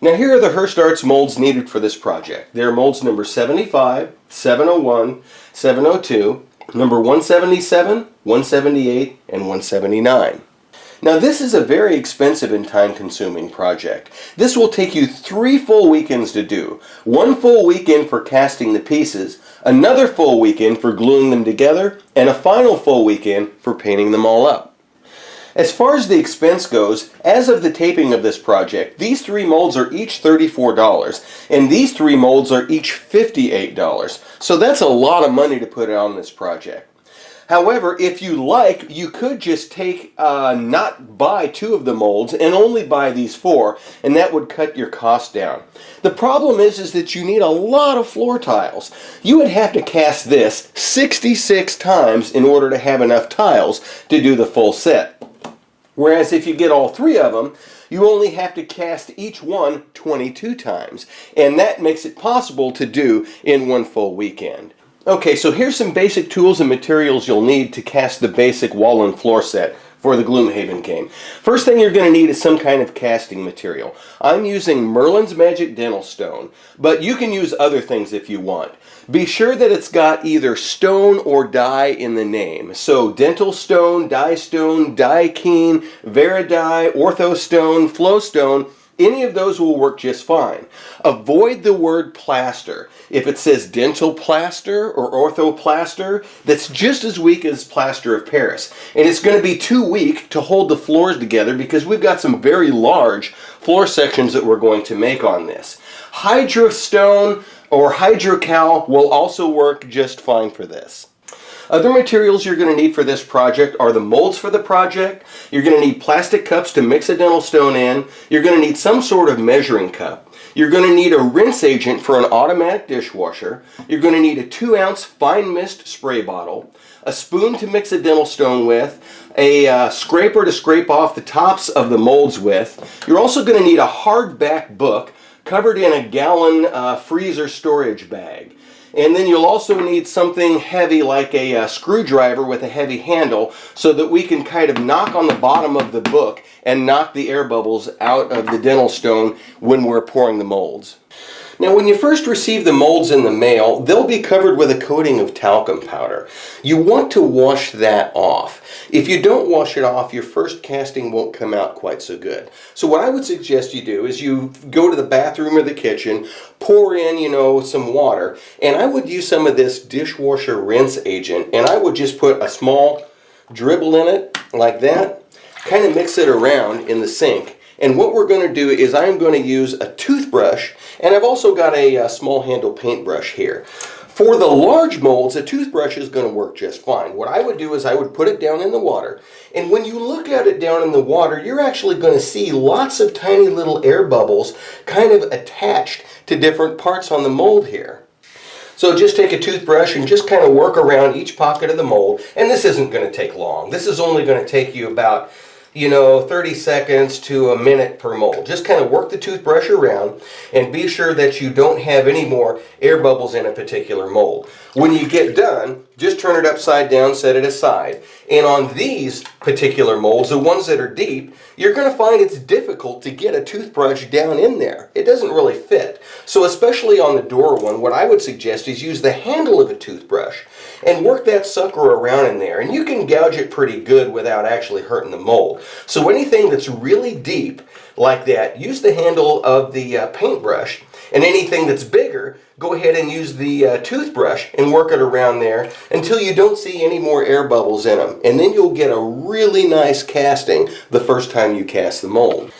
Now here are the Hirst Arts molds needed for this project. They're molds number 75, 701, 702, number 177, 178, and 179. Now this is a very expensive and time-consuming project. This will take you 3 full weekends to do. 1 full weekend for casting the pieces, another full weekend for gluing them together, and a final full weekend for painting them all up. As far as the expense goes, as of the taping of this project, these 3 molds are each $34, and these 3 molds are each $58. So that's a lot of money to put on this project. However, if you like, you could just not buy 2 of the molds and only buy these 4, and that would cut your cost down. The problem is that you need a lot of floor tiles. You would have to cast this 66 times in order to have enough tiles to do the full set. Whereas if you get all 3 of them, you only have to cast each one 22 times, and that makes it possible to do in 1 full weekend. Okay, so here's some basic tools and materials you'll need to cast the basic wall and floor set for the Gloomhaven game. First thing you're going to need is some kind of casting material. I'm using Merlin's Magic Dental Stone, but you can use other things if you want. Be sure that it's got either stone or dye in the name. So Dental Stone, Dikeen, Veridye, Ortho Stone, Flow Stone, any of those will work just fine. Avoid the word plaster. If it says dental plaster or ortho plaster, that's just as weak as plaster of Paris. And it's going to be too weak to hold the floors together because we've got some very large floor sections that we're going to make on this. Hydro Stone or Hydrocal will also work just fine for this. Other materials you're going to need for this project are the molds for the project. You're going to need plastic cups to mix a dental stone in. You're going to need some sort of measuring cup. You're going to need a rinse agent for an automatic dishwasher. You're going to need a 2-ounce fine mist spray bottle, a spoon to mix a dental stone with, a scraper to scrape off the tops of the molds with. You're also going to need a hardback book covered in a gallon freezer storage bag. And then you'll also need something heavy like a screwdriver with a heavy handle so that we can kind of knock on the bottom of the book and knock the air bubbles out of the dental stone when we're pouring the molds. Now when you first receive the molds in the mail, they'll be covered with a coating of talcum powder. You want to wash that off. If you don't wash it off, your first casting won't come out quite so good. So what I would suggest you do is you go to the bathroom or the kitchen, pour in, some water, and I would use some of this dishwasher rinse agent, and I would just put a small dribble in it like that, kind of mix it around in the sink. And what we're going to do is I'm going to use a toothbrush, and I've also got a small handle paintbrush here. For the large molds, a toothbrush is going to work just fine. What I would do is I would put it down in the water, and when you look at it down in the water, you're actually going to see lots of tiny little air bubbles kind of attached to different parts on the mold here. So just take a toothbrush and just kind of work around each pocket of the mold, and this isn't going to take long. This is only going to take you about 30 seconds to a minute per mold. Just kind of work the toothbrush around and be sure that you don't have any more air bubbles in a particular mold. When you get done, just turn it upside down, set it aside. And on these particular molds, the ones that are deep, you're going to find it's difficult to get a toothbrush down in there. It doesn't really fit. So especially on the door one, what I would suggest is use the handle of a toothbrush and work that sucker around in there. And you can gouge it pretty good without actually hurting the mold. So anything that's really deep like that, use the handle of the paintbrush. And anything that's bigger, go ahead and use the toothbrush and work it around there until you don't see any more air bubbles in them. And then you'll get a really nice casting the first time you cast the mold.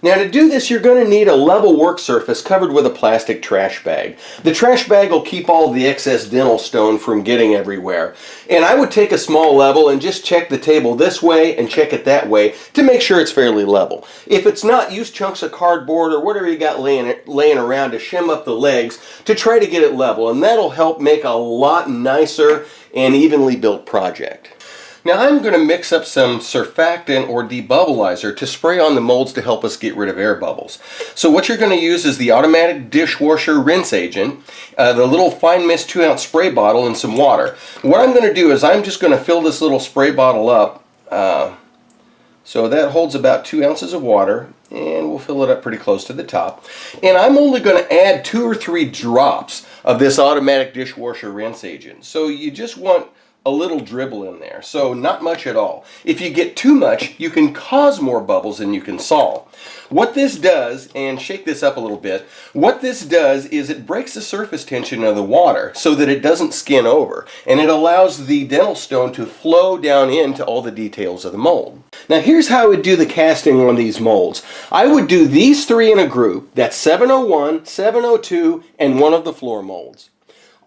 Now to do this, you're going to need a level work surface covered with a plastic trash bag. The trash bag will keep all the excess dental stone from getting everywhere. And I would take a small level and just check the table this way and check it that way to make sure it's fairly level. If it's not, use chunks of cardboard or whatever you got laying around to shim up the legs to try to get it level, and that'll help make a lot nicer and evenly built project. Now I'm going to mix up some surfactant or debubbleizer to spray on the molds to help us get rid of air bubbles. So what you're going to use is the automatic dishwasher rinse agent, the little fine mist 2-ounce spray bottle, and some water. What I'm going to do is I'm just going to fill this little spray bottle up So that holds about 2 ounces of water, and we'll fill it up pretty close to the top. And I'm only going to add 2 or 3 drops of this automatic dishwasher rinse agent. So you just want a little dribble in there, so not much at all. If you get too much, you can cause more bubbles than you can solve. What this does, and shake this up a little bit, what this does is it breaks the surface tension of the water so that it doesn't skin over, and it allows the dental stone to flow down into all the details of the mold. Now here's how I would do the casting on these molds. I would do these 3 in a group. That's 701, 702, and one of the floor molds.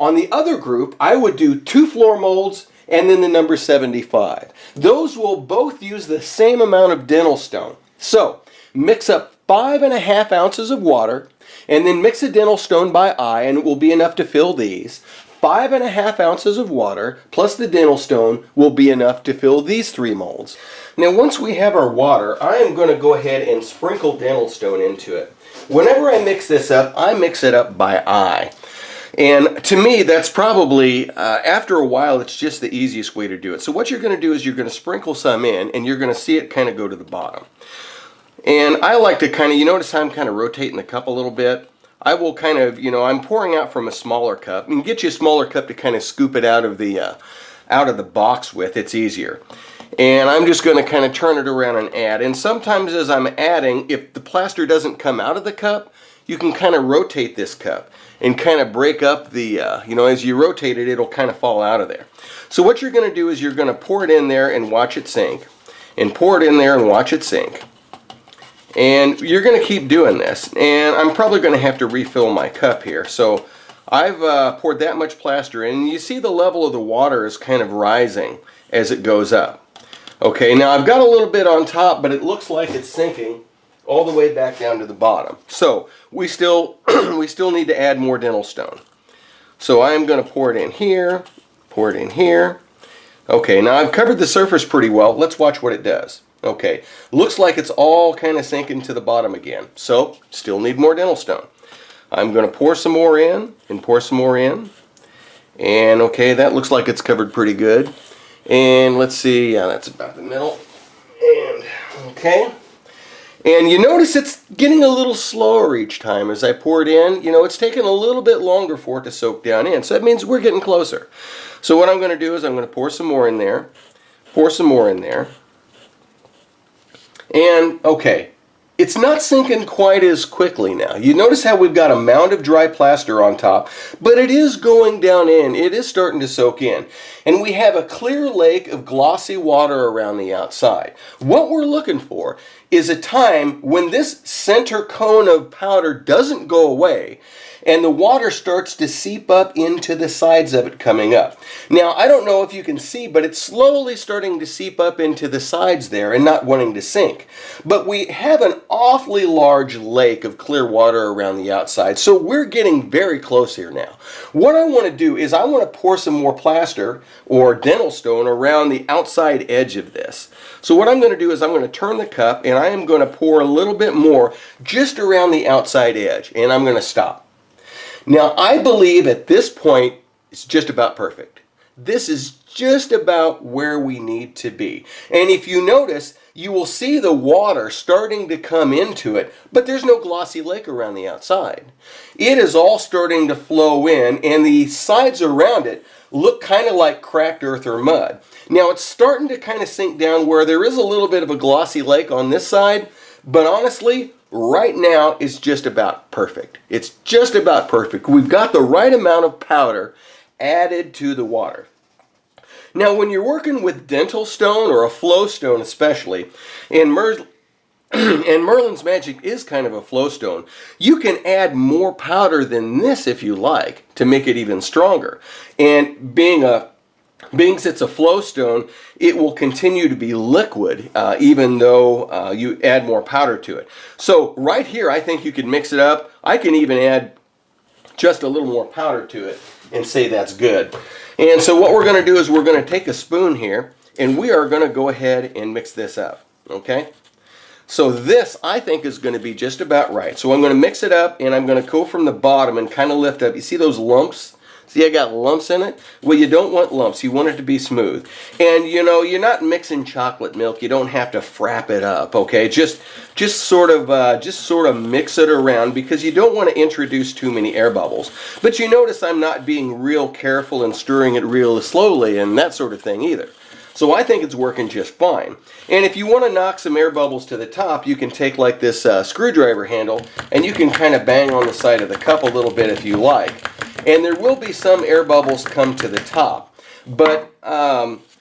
On the other group, I would do 2 floor molds and then the number 75. Those will both use the same amount of dental stone. So, mix up 5.5 ounces of water and then mix the dental stone by eye, and it will be enough to fill these. 5.5 ounces of water plus the dental stone will be enough to fill these 3 molds. Now once we have our water, I am going to go ahead and sprinkle dental stone into it. Whenever I mix this up, I mix it up by eye. And to me, that's probably, after a while, it's just the easiest way to do it. So what you're going to do is you're going to sprinkle some in, and you're going to see it kind of go to the bottom. And I like to kind of, you notice how I'm kind of rotating the cup a little bit? I will kind of, I'm pouring out from a smaller cup. And get you a smaller cup to kind of scoop it out of the box with. It's easier. And I'm just going to kind of turn it around and add. And sometimes as I'm adding, if the plaster doesn't come out of the cup, you can kind of rotate this cup and kind of break up the, as you rotate it, it'll kind of fall out of there. So what you're going to do is you're going to pour it in there and watch it sink. And pour it in there and watch it sink. And you're going to keep doing this. And I'm probably going to have to refill my cup here. So I've poured that much plaster in. And you see the level of the water is kind of rising as it goes up. Okay, now I've got a little bit on top, but it looks like it's sinking all the way back down to the bottom. So we still need to add more dental stone. So I am going to pour it in here, pour it in here. Okay, now I've covered the surface pretty well. Let's watch what it does. Okay, looks like it's all kind of sinking to the bottom again. So still need more dental stone. I'm going to pour some more in and pour some more in. And okay, that looks like it's covered pretty good. And let's see, yeah, that's about the middle. And okay. And you notice it's getting a little slower each time as I pour it in. It's taking a little bit longer for it to soak down in. So that means we're getting closer. So what I'm going to do is I'm going to pour some more in there. Pour some more in there. And, okay, it's not sinking quite as quickly now. You notice how we've got a mound of dry plaster on top, but it is going down in. It is starting to soak in. And we have a clear lake of glossy water around the outside. What we're looking for is a time when this center cone of powder doesn't go away and the water starts to seep up into the sides of it coming up. Now, I don't know if you can see, but it's slowly starting to seep up into the sides there and not wanting to sink. But we have an awfully large lake of clear water around the outside, so we're getting very close here now. What I want to do is I want to pour some more plaster or dental stone around the outside edge of this. So what I'm going to do is I'm going to turn the cup and I am going to pour a little bit more just around the outside edge, and I'm going to stop. Now, I believe at this point, it's just about perfect. This is just about where we need to be. And if you notice, you will see the water starting to come into it, but there's no glossy lake around the outside. It is all starting to flow in, and the sides around it look kind of like cracked earth or mud. Now, it's starting to kind of sink down where there is a little bit of a glossy lake on this side, but honestly, right now, it's just about perfect. It's just about perfect. We've got the right amount of powder added to the water. Now, when you're working with dental stone or a flow stone especially, and Merlin's Magic is kind of a flow stone, you can add more powder than this if you like to make it even stronger. And being it's a flow stone, it will continue to be liquid even though you add more powder to it. So right here, I think you can mix it up. I can even add just a little more powder to it and say that's good. And so what we're going to do is we're going to take a spoon here and we are going to go ahead and mix this up. Okay? So this, I think, is going to be just about right. So I'm going to mix it up and I'm going to go from the bottom and kind of lift up. You see those lumps See, I got lumps in it. Well, you don't want lumps. You want it to be smooth. And you know, you're not mixing chocolate milk. You don't have to frap it up, okay? Just sort of mix it around because you don't want to introduce too many air bubbles. But you notice I'm not being real careful and stirring it real slowly and that sort of thing either. So I think it's working just fine. And if you want to knock some air bubbles to the top, you can take like this screwdriver handle and you can kind of bang on the side of the cup a little bit if you like. And there will be some air bubbles come to the top. But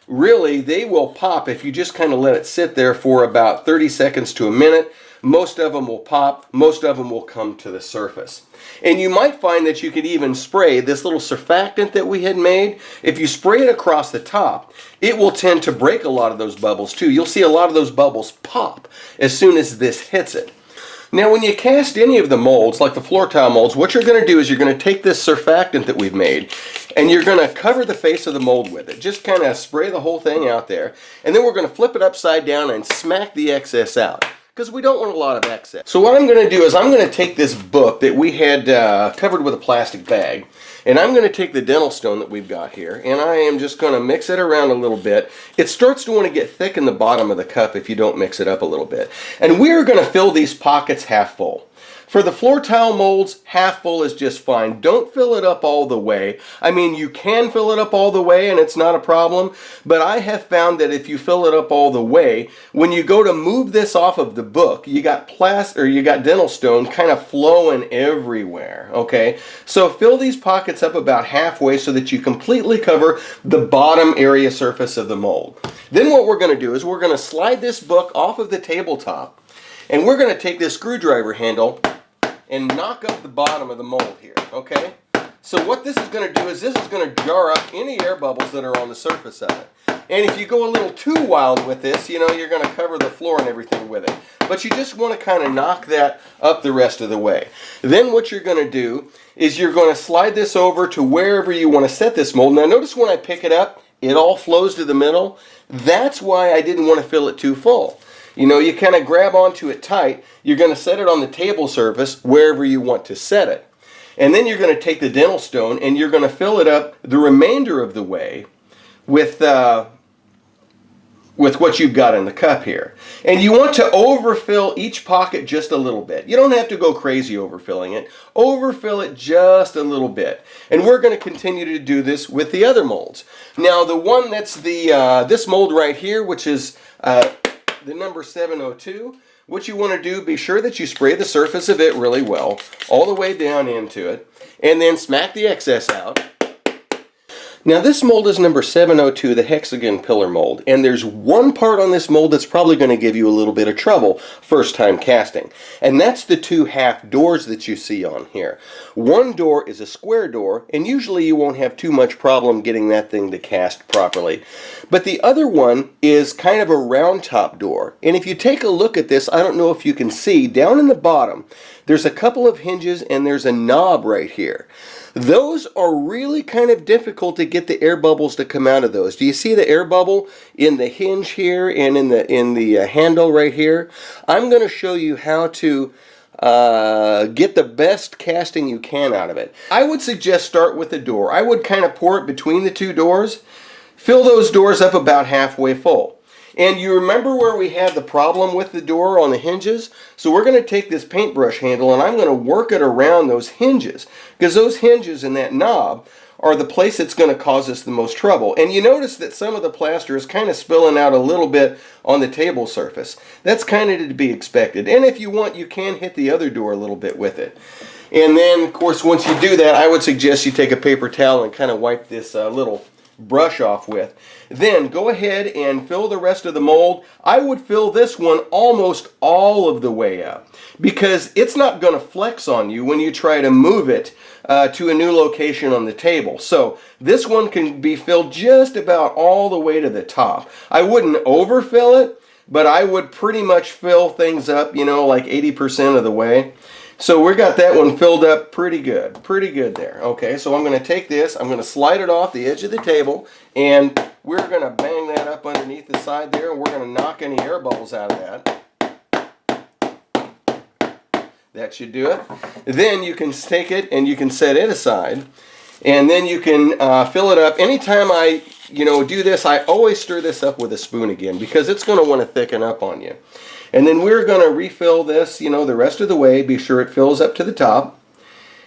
really, they will pop if you just kind of let it sit there for about 30 seconds to a minute. Most of them will pop. Most of them will come to the surface. And you might find that you could even spray this little surfactant that we had made. If you spray it across the top, it will tend to break a lot of those bubbles too. You'll see a lot of those bubbles pop as soon as this hits it. Now when you cast any of the molds, like the floor tile molds, what you're going to do is you're going to take this surfactant that we've made and you're going to cover the face of the mold with it. Just kind of spray the whole thing out there. And then we're going to flip it upside down and smack the excess out, because we don't want a lot of excess. So what I'm going to do is I'm going to take this book that we had covered with a plastic bag, and I'm going to take the dental stone that we've got here, and I am just going to mix it around a little bit. It starts to want to get thick in the bottom of the cup if you don't mix it up a little bit. And we're going to fill these pockets half full. For the floor tile molds, half full is just fine. Don't fill it up all the way. I mean, you can fill it up all the way and it's not a problem, but I have found that if you fill it up all the way, when you go to move this off of the book, you got dental stone kind of flowing everywhere, okay? So fill these pockets up about halfway so that you completely cover the bottom area surface of the mold. Then what we're going to do is we're going to slide this book off of the tabletop, and we're going to take this screwdriver handle and knock up the bottom of the mold here, okay? So what this is going to do is this is going to jar up any air bubbles that are on the surface of it. And if you go a little too wild with this, you know, you're going to cover the floor and everything with it. But you just want to kind of knock that up the rest of the way. Then what you're going to do is you're going to slide this over to wherever you want to set this mold. Now notice when I pick it up, it all flows to the middle. That's why I didn't want to fill it too full. You know, you kind of grab onto it tight. You're going to set it on the table surface wherever you want to set it. And then you're going to take the dental stone and you're going to fill it up the remainder of the way with what you've got in the cup here. And you want to overfill each pocket just a little bit. You don't have to go crazy overfilling it. Overfill it just a little bit. And we're going to continue to do this with the other molds. Now the one that's this mold right here, which is the number 702, what you want to do, be sure that you spray the surface of it really well, all the way down into it, and then smack the excess out. Now this mold is number 702, the hexagon pillar mold, and there's one part on this mold that's probably going to give you a little bit of trouble first time casting, and that's the two half doors that you see on here. One door is a square door, and usually you won't have too much problem getting that thing to cast properly. But the other one is kind of a round top door, and if you take a look at this, I don't know if you can see, down in the bottom, there's a couple of hinges and there's a knob right here. Those are really kind of difficult to get the air bubbles to come out of those. Do you see the air bubble in the hinge here and in the handle right here? I'm going to show you how to get the best casting you can out of it. I would suggest start with the door. I would kind of pour it between the two doors. Fill those doors up about halfway full. And you remember where we had the problem with the door on the hinges? So we're going to take this paintbrush handle and I'm going to work it around those hinges, because those hinges and that knob are the place that's going to cause us the most trouble. And you notice that some of the plaster is kind of spilling out a little bit on the table surface. That's kind of to be expected. And if you want, you can hit the other door a little bit with it. And then, of course, once you do that, I would suggest you take a paper towel and kind of wipe this little brush off with. Then go ahead and fill the rest of the mold. I would fill this one almost all of the way up, because it's not going to flex on you when you try to move it to a new location on the table. So this one can be filled just about all the way to the top. I wouldn't overfill it, but I would pretty much fill things up, you know, like 80% of the way. So we got that one filled up pretty good there. Okay, so I'm going to take this, I'm going to slide it off the edge of the table, and we're going to bang that up underneath the side there, and we're going to knock any air bubbles out of that. That should do it. Then you can take it and you can set it aside. And then you can fill it up. Anytime I do this, I always stir this up with a spoon again, because it's going to want to thicken up on you. And then we're going to refill this, the rest of the way. Be sure it fills up to the top.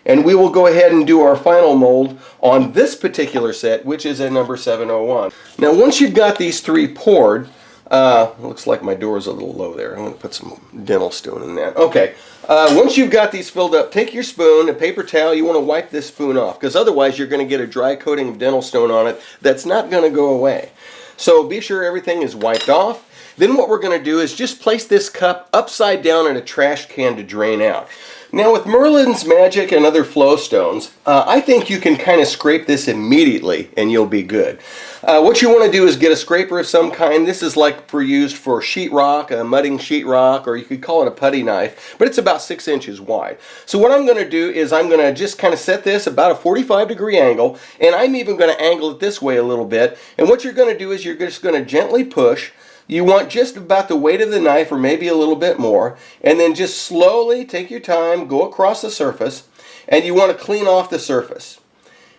And we will go ahead and do our final mold on this particular set, which is a number 701. Now, once you've got these 3 poured, looks like my door is a little low there. I'm going to put some dental stone in that. Okay. Once you've got these filled up, take your spoon, a paper towel. You want to wipe this spoon off, because otherwise you're going to get a dry coating of dental stone on it that's not going to go away. So be sure everything is wiped off. Then what we're going to do is just place this cup upside down in a trash can to drain out. Now, with Merlin's Magic and other flow stones, I think you can kind of scrape this immediately and you'll be good. What you want to do is get a scraper of some kind. This is used for sheetrock, a mudding sheetrock, or you could call it a putty knife, but it's about 6 inches wide. So what I'm going to do is I'm going to just kind of set this about a 45-degree angle, and I'm even going to angle it this way a little bit. And what you're going to do is you're just going to gently push. You want just about the weight of the knife, or maybe a little bit more, and then just slowly take your time, go across the surface, and you want to clean off the surface.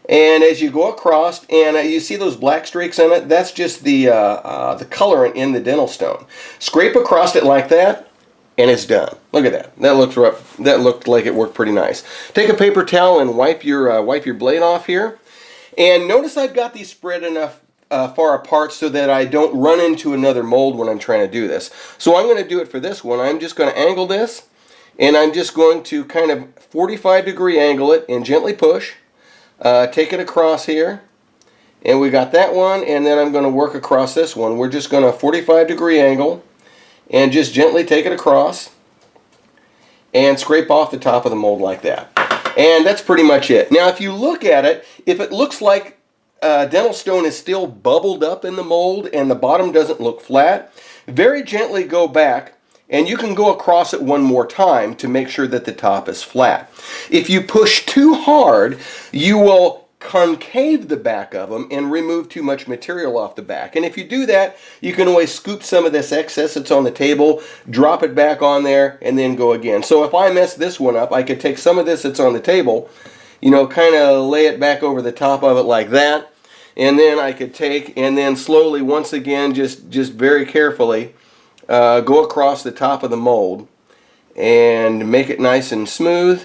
And as you go across, and you see those black streaks in it, that's just the colorant in the dental stone. Scrape across it like that, and it's done. Look at that. That looked rough. That looked like it worked pretty nice. Take a paper towel and wipe your blade off here. And notice I've got these spread enough far apart so that I don't run into another mold when I'm trying to do this. So I'm going to do it for this one. I'm just going to angle this, and I'm just going to kind of 45-degree angle it and gently push. Take it across here, and we got that one, and then I'm going to work across this one. We're just going to 45-degree angle and just gently take it across and scrape off the top of the mold like that. And that's pretty much it. Now, if you look at it, if it looks like dental stone is still bubbled up in the mold and the bottom doesn't look flat, very gently go back, and you can go across it one more time to make sure that the top is flat. If you push too hard, you will concave the back of them and remove too much material off the back. And if you do that, you can always scoop some of this excess that's on the table, drop it back on there, and then go again. So if I mess this one up, I could take some of this that's on the table, kind of lay it back over the top of it like that, and then I could take and then slowly, once again, just very carefully go across the top of the mold and make it nice and smooth,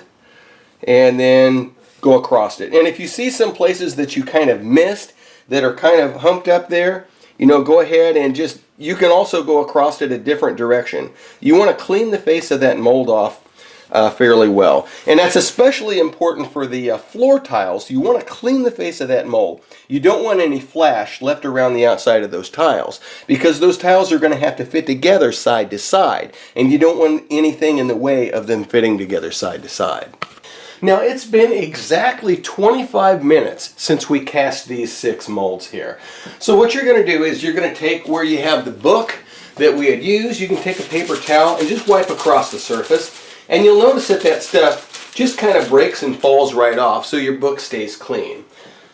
and then go across it. And if you see some places that you kind of missed that are kind of humped up there, go ahead and you can also go across it a different direction. You want to clean the face of that mold off fairly well. And that's especially important for the floor tiles. You want to clean the face of that mold. You don't want any flash left around the outside of those tiles, because those tiles are going to have to fit together side to side, and you don't want anything in the way of them fitting together side to side. Now, it's been exactly 25 minutes since we cast these 6 molds here. So what you're going to do is you're going to take where you have the book that we had used. You can take a paper towel and just wipe across the surface. And you'll notice that stuff just kind of breaks and falls right off, so your book stays clean.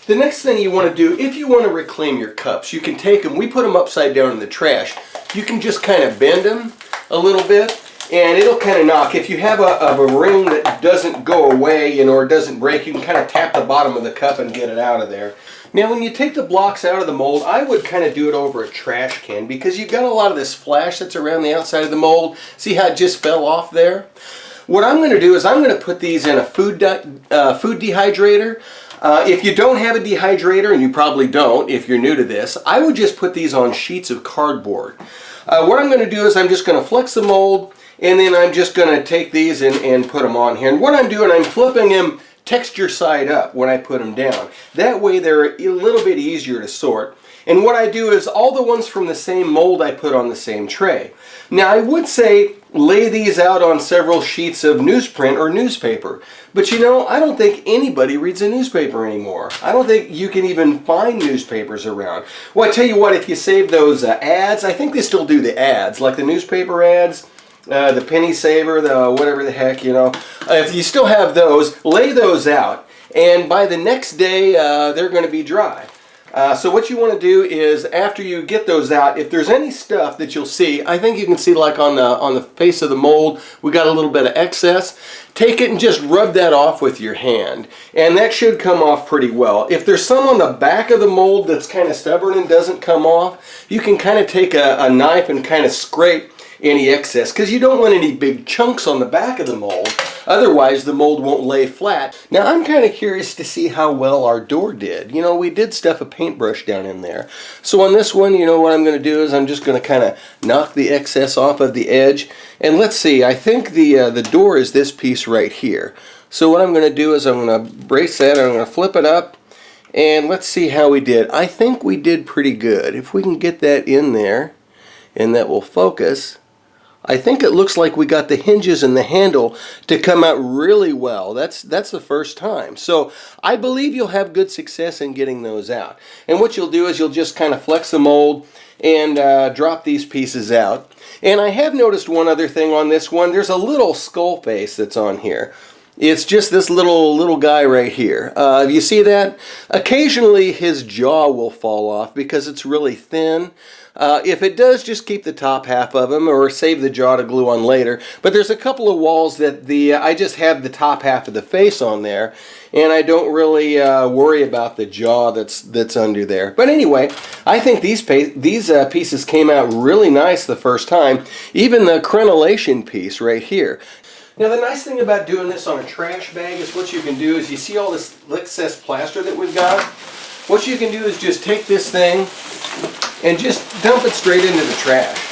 The next thing you want to do, if you want to reclaim your cups, you can take them, we put them upside down in the trash. You can just kind of bend them a little bit, and it'll kind of knock. If you have a ring that doesn't go away, or doesn't break, you can kind of tap the bottom of the cup and get it out of there. Now, when you take the blocks out of the mold, I would kind of do it over a trash can, because you've got a lot of this flash that's around the outside of the mold. See how it just fell off there? What I'm going to do is I'm going to put these in a food dehydrator. If you don't have a dehydrator, and you probably don't if you're new to this, I would just put these on sheets of cardboard. What I'm going to do is I'm just going to flex the mold, and then I'm just going to take these and put them on here. And what I'm doing, I'm flipping them texture side up when I put them down. That way they're a little bit easier to sort. And what I do is all the ones from the same mold I put on the same tray. Now, I would say lay these out on several sheets of newsprint or newspaper. But I don't think anybody reads a newspaper anymore. I don't think you can even find newspapers around. Well, I tell you what, if you save those ads, I think they still do the ads, like the newspaper ads, the penny saver, the whatever the heck, if you still have those, lay those out. And by the next day, they're going to be dry. So what you want to do is, after you get those out, if there's any stuff that you'll see, I think you can see like on the face of the mold, we got a little bit of excess. Take it and just rub that off with your hand, and that should come off pretty well. If there's some on the back of the mold that's kind of stubborn and doesn't come off, you can kind of take a knife and kind of scrape any excess, because you don't want any big chunks on the back of the mold. Otherwise the mold won't lay flat. Now I'm kind of curious to see how well our door did. You know, we did stuff a paintbrush down in there. So on this one, you know what I'm going to do is I'm just going to kind of knock the excess off of the edge. And let's see, I think the door is this piece right here. So what I'm going to do is I'm going to brace that, I'm going to flip it up, and let's see how we did. I think we did pretty good. If we can get that in there, and that will focus, I think it looks like we got the hinges and the handle to come out really well. That's the first time. So I believe you'll have good success in getting those out. And what you'll do is you'll just kind of flex the mold and drop these pieces out. And I have noticed one other thing on this one. There's a little skull face that's on here. It's just this little guy right here. You see that? Occasionally his jaw will fall off because it's really thin. If it does, just keep the top half of them, or save the jaw to glue on later. But there's a couple of walls that I just have the top half of the face on there, and I don't really worry about the jaw that's under there. But anyway, I think these pieces came out really nice the first time. Even the crenellation piece right here. Now the nice thing about doing this on a trash bag is what you can do is, you see all this excess plaster that we've got? What you can do is just take this thing and just dump it straight into the trash.